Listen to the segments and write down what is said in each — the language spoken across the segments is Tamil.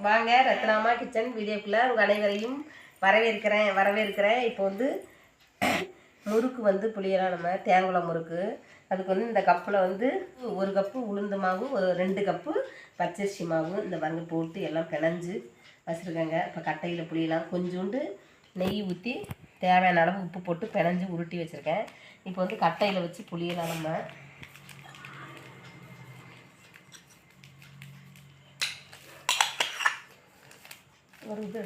வாங்க ரத்னாமா கிச்சன் வீடியோக்குள்ளே உங்கள் அனைவரையும் வரவேற்கிறேன். இப்போ வந்து முறுக்கு வந்து புளியலாம். நம்ம தேங்குளம் முறுக்கு அதுக்கு வந்து இந்த கப்பில் வந்து 1 கப்பு உளுந்து மாவு, 2 கப்பு பச்சரிசி மாவு இந்த பாருங்க போட்டு எல்லாம் பிணைஞ்சு வச்சுருக்கேங்க. இப்போ கட்டையில் புளியலாம். கொஞ்சோண்டு நெய் ஊற்றி தேவையான அளவு உப்பு போட்டு பிணைஞ்சு உருட்டி வச்சுருக்கேன். இப்போ வந்து கட்டையில் வச்சு புளியலாம். நம்ம ஒரு இது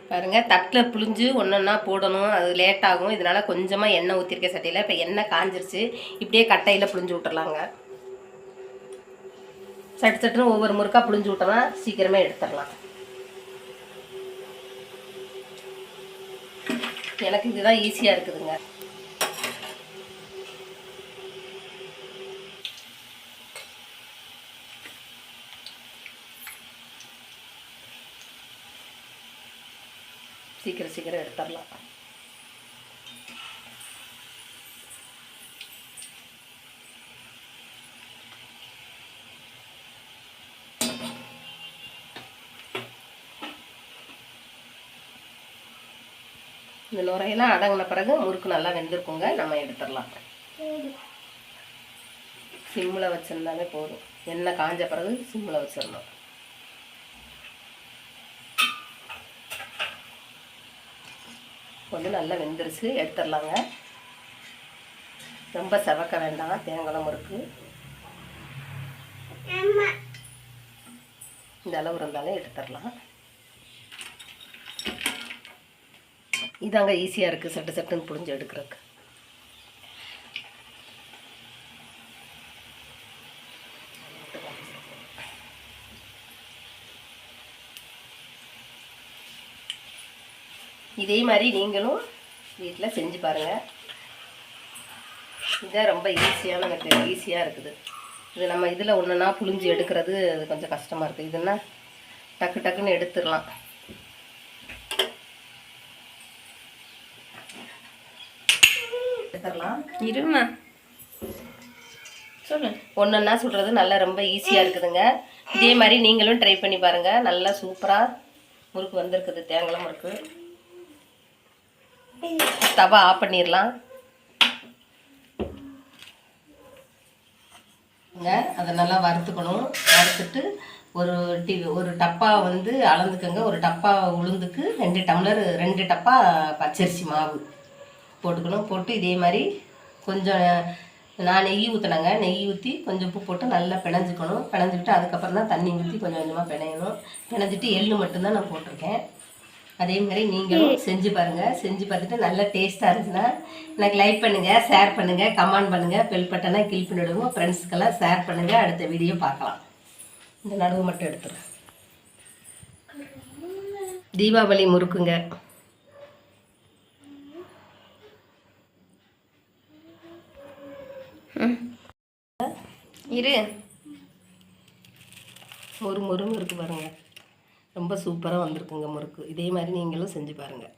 பாருங்கள், தட்டில் புளிஞ்சு ஒன்றா போடணும். அது லேட் ஆகும். இதனால் கொஞ்சமாக எண்ணெய் ஊற்றிருக்கேன் சட்டியில். இப்போ எண்ணெய் காஞ்சிருச்சு. இப்படியே கட்டையில் புளிஞ்சு விட்டுறலாங்க. சட்டுன்னு ஒவ்வொரு முறுக்காக புளிஞ்சு விட்டோம்னா சீக்கிரமே எடுத்துடலாம். எனக்கு இதுதான் ஈஸியாக இருக்குதுங்க. சீக்கிரம் எடுத்துடலாம். இந்த நுரையெல்லாம் அடங்கின பிறகு முறுக்கு நல்லா வெந்திருக்குங்க. நம்ம எடுத்துடலாம். சிம்மில் வச்சுருந்தாலே போதும். எண்ணெய் காஞ்ச பிறகு சிம்மில் வச்சிடணும். கொஞ்சம் நல்லா வெந்துருச்சு, எடுத்துடலாங்க. ரொம்ப செவக்க வேண்டாம். தேங்காய் முறுக்கு இந்த அளவு இருந்தாலே எடுத்துடலாம். இதாங்க ஈஸியாக இருக்குது. சட்டுன்னு புளிஞ்சு எடுக்கிறதுக்கு. இதே மாதிரி நீங்களும் வீட்டில் செஞ்சு பாருங்கள். இதான் ரொம்ப ஈஸியான மெத்தட். ஈஸியாக இருக்குது. இது நம்ம இதில் ஒன்றுனா புளிஞ்சு எடுக்கிறது அது கொஞ்சம் கஷ்டமாக இருக்குது. இதுன்னா டக்குன்னு எடுத்துடலாம். இருமா சொல்லு. ஒன்றா சொல்கிறது நல்லா ரொம்ப ஈஸியாக இருக்குதுங்க. இதே மாதிரி நீங்களும் ட்ரை பண்ணி பாருங்கள். நல்லா சூப்பராக முறுக்கு வந்திருக்குது. தேங்காய் முறுக்கு. தவா ஆஃப் பண்ணிடலாம். அதை நல்லா வறுத்துக்கணும். வறுத்துட்டு ஒரு டப்பா வந்து அளந்துக்கங்க. ஒரு டப்பா உளுந்துக்கு 2 டம்ளர் 2 டப்பா பச்சரிசி மாவு போட்டுக்கணும். போட்டு இதே மாதிரி கொஞ்சம் நான் நெய் ஊற்றினேங்க. நெய் ஊற்றி கொஞ்சம் உப்பு போட்டு நல்லா பிணைஞ்சிக்கணும். பிணைஞ்சிக்கிட்டு அதுக்கப்புறம் தான் தண்ணி ஊற்றி கொஞ்சமாக பிணையணும். பிணைஞ்சிட்டு எள்ளு மட்டும்தான் நான் போட்டிருக்கேன். அதே மாதிரி நீங்களும் செஞ்சு பாருங்கள். செஞ்சு பார்த்துட்டு நல்லா டேஸ்ட்டாக இருந்துச்சுன்னா எனக்கு லைக் பண்ணுங்கள், ஷேர் பண்ணுங்கள், கமெண்ட் பண்ணுங்கள், பெல் பட்டனை கிளிக் பண்ணிவிடுவோம். ஃப்ரெண்ட்ஸ்க்கெல்லாம் ஷேர் பண்ணுங்கள். அடுத்த வீடியோ பார்க்கலாம். இந்த நடுவு மட்டும் எடுத்துருங்க. தீபாவளி முறுக்குங்க. இரு ஒரு முறுக்கு பாருங்கள். ரொம்ப சூப்பராக வந்திருக்குங்க முறுக்கு. இதே மாதிரி நீங்களும் செஞ்சு பாருங்கள்.